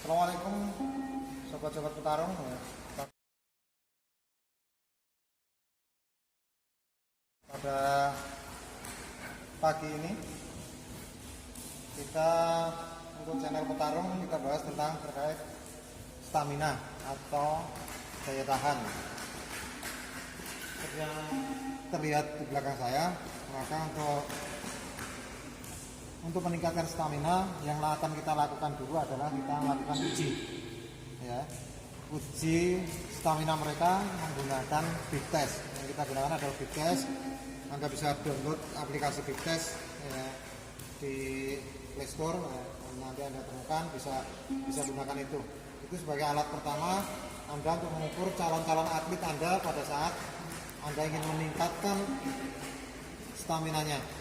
Assalamualaikum sobat-sobat petarung. Pada pagi ini kita untuk channel petarung kita bahas tentang terkait stamina atau daya tahan. Seperti yang terlihat di belakang saya, maka untuk meningkatkan stamina yang akan kita lakukan dulu adalah kita lakukan uji, ya, uji stamina mereka menggunakan Big Test. Yang kita gunakan adalah Big Test. Anda bisa download aplikasi Big Test ya, di Play Store. Nanti Anda temukan, bisa gunakan itu sebagai alat pertama Anda untuk mengukur calon-calon atlet Anda pada saat Anda ingin meningkatkan staminanya.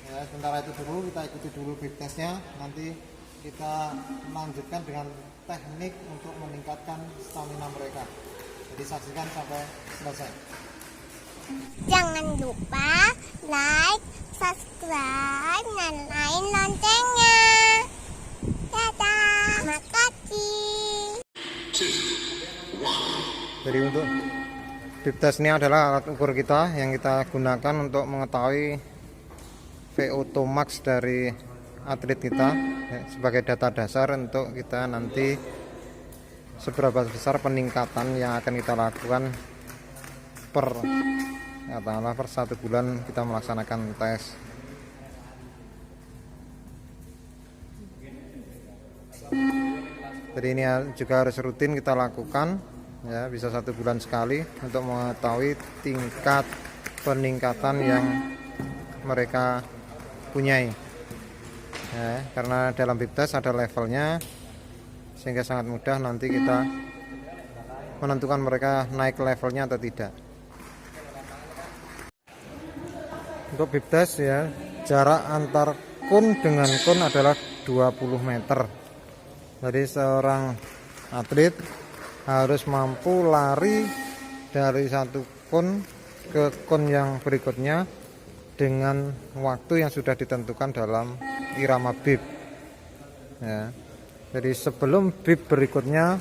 Ya, sementara itu dulu kita ikuti dulu Big Testnya, nanti kita melanjutkan dengan teknik untuk meningkatkan stamina mereka. Jadi saksikan sampai selesai. Jangan lupa like, subscribe, nyalain loncengnya. Dadah, makasih. Jadi untuk Big Test ini adalah alat ukur kita yang kita gunakan untuk mengetahui VO2 max dari atlet kita ya, sebagai data dasar untuk kita nanti seberapa besar peningkatan yang akan kita lakukan per satu bulan kita melaksanakan tes. Jadi ini juga harus rutin kita lakukan ya, bisa 1 bulan sekali untuk mengetahui tingkat peningkatan yang mereka punyai ya, karena dalam Big Test ada levelnya sehingga sangat mudah nanti kita menentukan mereka naik levelnya atau tidak. Untuk Big Test ya, jarak antar kun dengan kun adalah 20 meter. Jadi seorang atlet harus mampu lari dari satu kun ke kun yang berikutnya dengan waktu yang sudah ditentukan dalam irama bib ya. Jadi sebelum bib berikutnya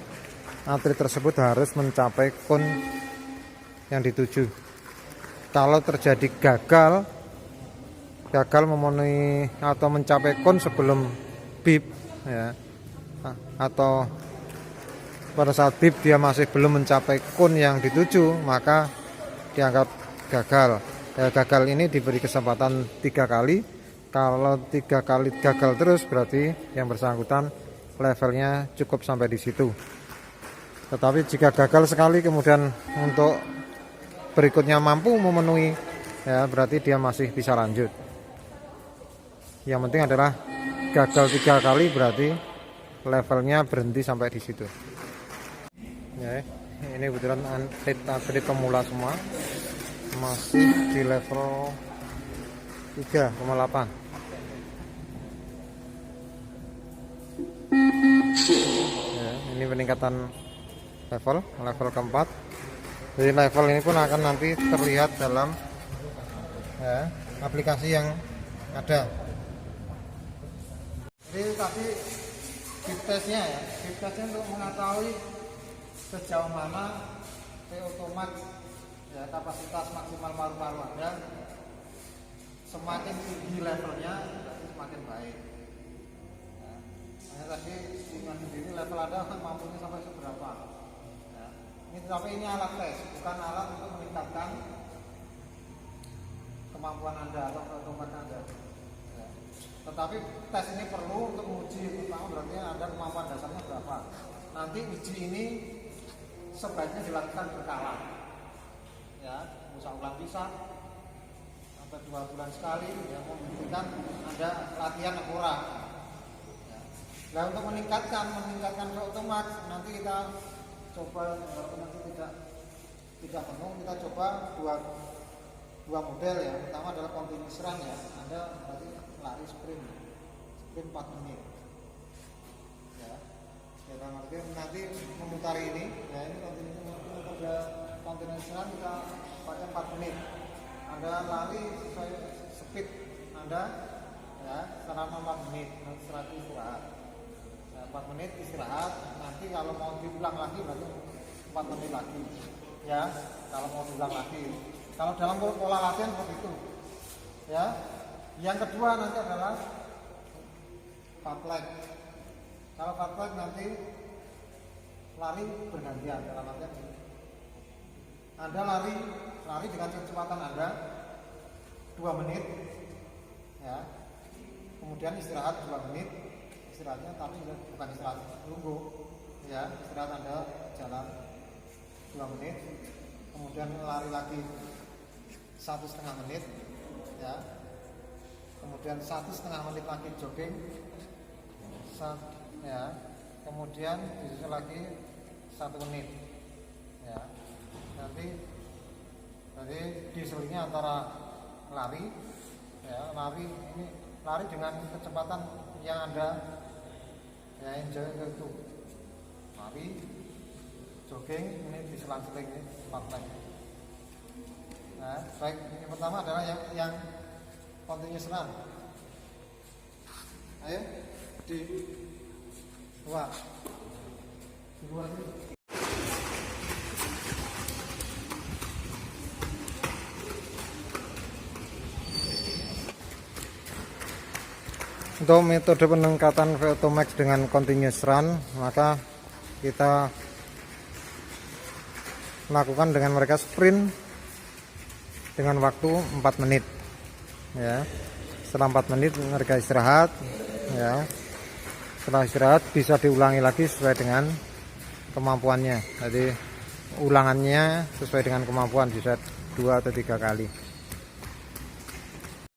atlet tersebut harus mencapai kun yang dituju. Kalau terjadi gagal memenuhi atau mencapai kun sebelum bib ya, atau pada saat bib dia masih belum mencapai kun yang dituju, maka dianggap gagal. Ya, gagal ini diberi kesempatan 3 kali. Kalau 3 kali gagal terus berarti yang bersangkutan levelnya cukup sampai di situ. Tetapi jika gagal sekali kemudian untuk berikutnya mampu memenuhi ya, berarti dia masih bisa lanjut. Yang penting adalah gagal 3 kali berarti levelnya berhenti sampai di situ. Ya, ini kebetulan atlet pemula semua. Masih di level 3,8. Ya, ini peningkatan level keempat. Jadi level ini pun akan nanti terlihat dalam ya, aplikasi yang ada. Jadi tadi Big Testnya ya, Big Testnya untuk mengetahui sejauh mana VO2 max ya, kapasitas maksimal paru-paru Anda semakin tinggi levelnya berarti semakin baik ya. Hanya tadi dengan sendiri level Anda mampunya sampai seberapa ya. Tapi ini alat tes, bukan alat untuk meningkatkan kemampuan Anda atau keuntungan Anda ya. Tetapi tes ini perlu untuk menguji pertama berarti Anda kemampuan dasarnya berapa. Nanti uji ini sebaiknya dilakukan berkala ya, bisa sampai 2 bulan sekali ya, membuktikan Anda latihan yang kurang ya. Nah untuk meningkatkan VO2 max nanti kita coba, walaupun nanti tidak penuh, kita coba dua model ya. Pertama adalah continuous run ya, Anda berarti lari sprint 4 menit ya. Dalam arti nanti memutari ini ya, ini continuous run kita pakai 4 menit. Anda lari sesuai speed Anda ya selama 4 menit, setelah itu istirahat. Nah, 4 menit istirahat, nanti kalau mau diulang lagi berarti 4 menit lagi ya, kalau mau diulang lagi. Kalau dalam pola latihan seperti itu ya. Yang kedua nanti adalah fartlek. Kalau fartlek nanti lari bergantian dalam artian Anda lari dengan kecepatan Anda 2 menit ya, kemudian istirahat 2 menit, istirahatnya tapi bukan istirahat nunggu ya, istirahat Anda jalan 2 menit, kemudian lari lagi 1,5 menit ya, kemudian 1,5 menit lagi jogging ya, kemudian disusul lagi 1 menit ya. Nanti diselingi antara lari ya, lari dengan kecepatan yang Anda ya, enjoy itu lari, jogging, ini diselang-seling, ini fartlek. Nah, baik, yang pertama adalah yang continuous run. Ayo di luar ini. Untuk metode peningkatan VO2 max dengan continuous run, maka kita lakukan dengan mereka sprint dengan waktu 4 menit ya. Setelah 4 menit mereka istirahat ya. Setelah istirahat bisa diulangi lagi sesuai dengan kemampuannya. Jadi ulangannya sesuai dengan kemampuan, bisa 2 atau 3 kali.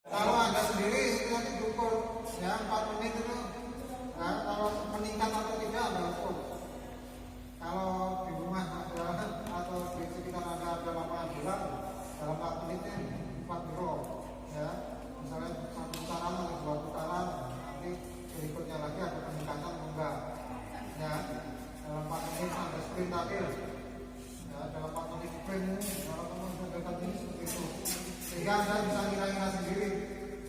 Kalau Anda sendiri itu diukur ya 4 menit itu, nah, kalau meningkat atau tidak Anda ukur. Kalau di rumah atau di sekitar Anda ada lapangan bola, dalam 4 menit 4 euro ya. Misalnya 1 putaran atau 2 putaran, nanti berikutnya lagi ada peningkatan enggak ya. Dalam 4 menit Anda sprint tadi ya, dalam 4 menit sprint kalau teman-teman ini seperti itu, sehingga Anda bisa ngira-ngira sendiri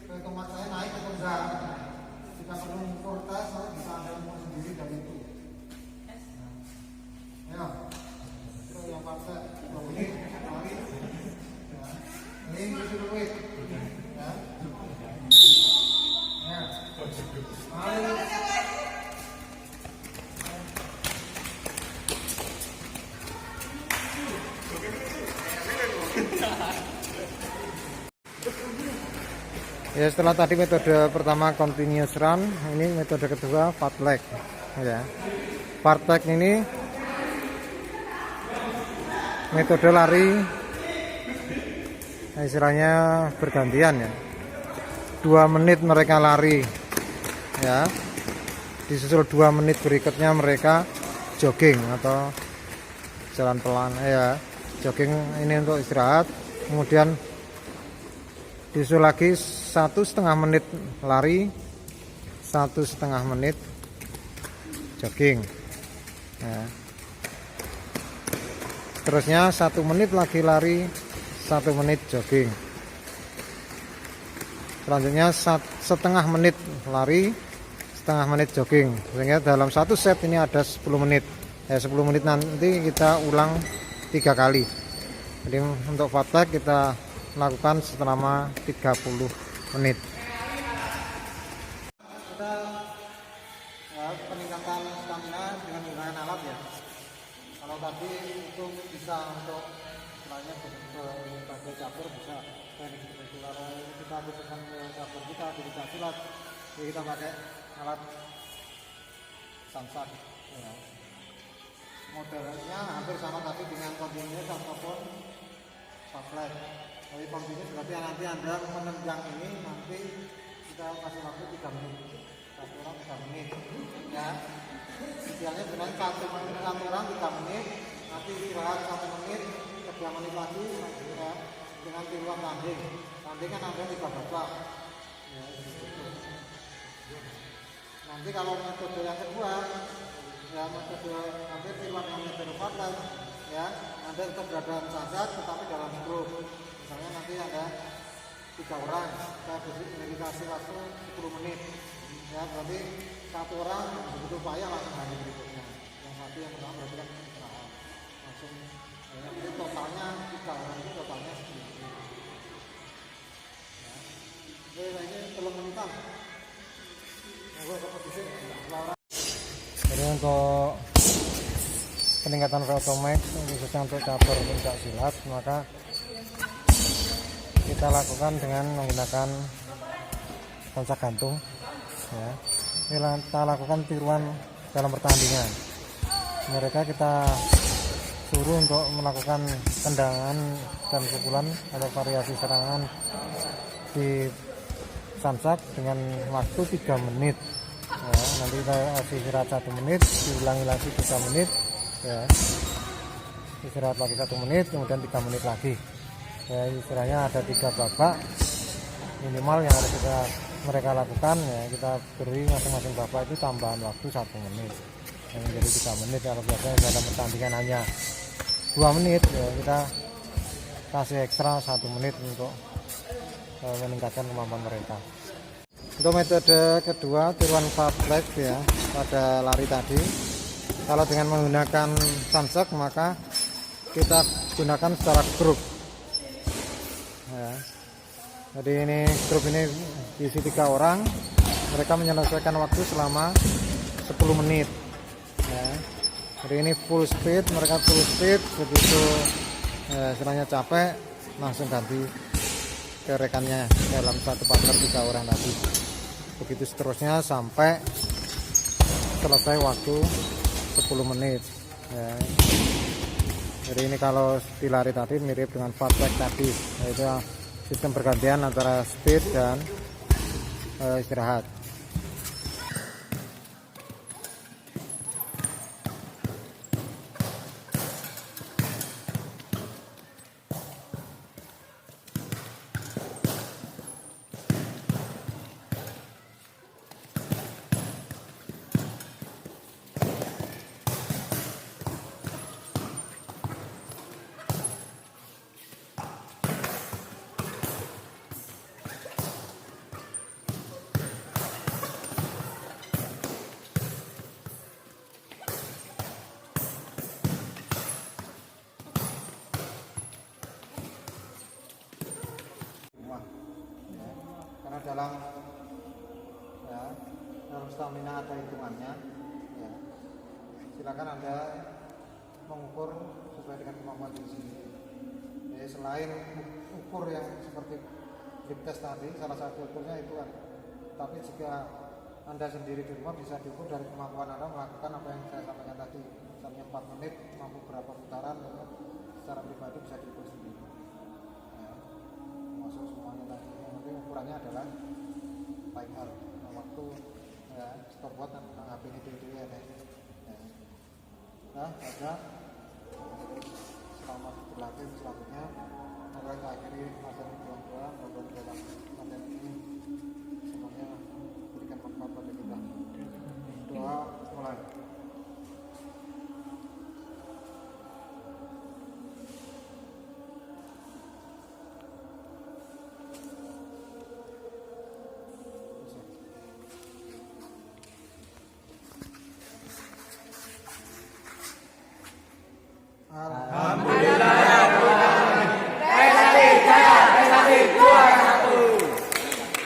tempat saya naik atau enggak. Jika perlu mengukur tes, bisa Anda ukur sendiri dari itu ya. Itu yang partai 2 menit lari ya. Ini disuruh weight ya. Ya, setelah tadi metode pertama continuous run, ini metode kedua fartlek ya. Fartlek ini metode lari istilahnya bergantian ya. 2 menit mereka lari ya, disusul 2 menit berikutnya mereka jogging atau jalan pelan ya. Jogging ini untuk istirahat, kemudian disusul lagi 1,5 menit lari, 1,5 menit jogging ya. Terusnya 1 menit lagi lari, 1 menit jogging. Selanjutnya 1,5 menit lari, 1,5 menit jogging, sehingga dalam satu set ini ada 10 menit ya. 10 menit nanti kita ulang 3 kali. Jadi untuk fartlek kita lakukan selama 30 menit. Kita ya, peningkatan stamina dengan menggunakan alat ya. Kalau tadi itu bisa untuk istilahnya berbagai cabur, bisa teknik seperti itu. Kalau kita butuhkan cabur kita bisa silat, jadi kita pakai alat samsak ya. Modelnya hampir sama tadi dengan continuous ataupun fartlek. Tapi continuous berarti nanti Anda menendang ini, nanti kita kasih waktu 3 menit, 1 orang 3 menit ya. Idealnya dengan 1 orang 3 menit, nanti istirahat 1 menit, 3 menit lagi ya, dengan tiruan tanding. Tanding kan Anda 3 babak ya, nanti kalau metode yang kedua ya, metode nanti tiruan yang metode fartlek ya, Anda tetap berada saja tetapi dalam grup. Misalnya nanti ada 3 orang, kita dikasih waktu 10 menit ya, berarti satu orang begitu payah langsung hari berikutnya, yang satu yang pertama berarti kan istirahat langsung. Jadi totalnya 3 orang itu totalnya segini. Nah, ini telung menitan. Jadi untuk peningkatan Rotomax khususnya untuk cabur pencak silat, maka kita lakukan dengan menggunakan koncak gantung ya. Kita lakukan tiruan dalam pertandingan. Mereka kita suruh untuk melakukan tendangan dan pukulan atau variasi serangan di samsak dengan waktu 3 menit ya. Nanti kita istirahat 1 menit, diulangi lagi 3 menit ya. Istirahat lagi 1 menit, kemudian 3 menit lagi ya. Istilahnya ada 3 babak minimal yang harus mereka lakukan ya. Kita beri masing-masing babak itu tambahan waktu 1 menit yang menjadi 3 menit. Kalau biasanya dalam pertandingan hanya 2 menit ya, kita kasih ekstra 1 menit untuk meningkatkan kemampuan mereka. Untuk metode kedua, tiruan fast leg ya, pada lari tadi, kalau dengan menggunakan samsak maka kita gunakan secara grup ya. Jadi ini grup ini diisi 3 orang, mereka menyelesaikan waktu selama 10 menit ya. Jadi ini full speed, mereka full speed, begitu istilahnya capek langsung ganti ke rekannya dalam satu partner 3 orang tadi. Begitu seterusnya sampai selesai waktu 10 menit ya. Jadi ini kalau di lari tadi mirip dengan fast track tadi, yaitu sistem pergantian antara speed dan istirahat. Karena dalam stamina ada hitungannya ya. Silakan Anda mengukur sesuai dengan kemampuan diri sendiri. Jadi selain ukur yang seperti grip test tadi, salah satu ukurnya itu kan. Tapi jika Anda sendiri di rumah bisa diukur dari kemampuan Anda melakukan apa yang saya sampaikan tadi. Misalnya 4 menit mampu berapa putaran, ya, secara pribadi bisa diukur sendiri. Ya, masuk semuanya tadi. Yang penting ukurannya adalah timer, waktu ya, stopwatch dan HP ini dulu ya. Nah, ada selamat berlatih selanjutnya. Mari kita akhiri masa 22 Oktober.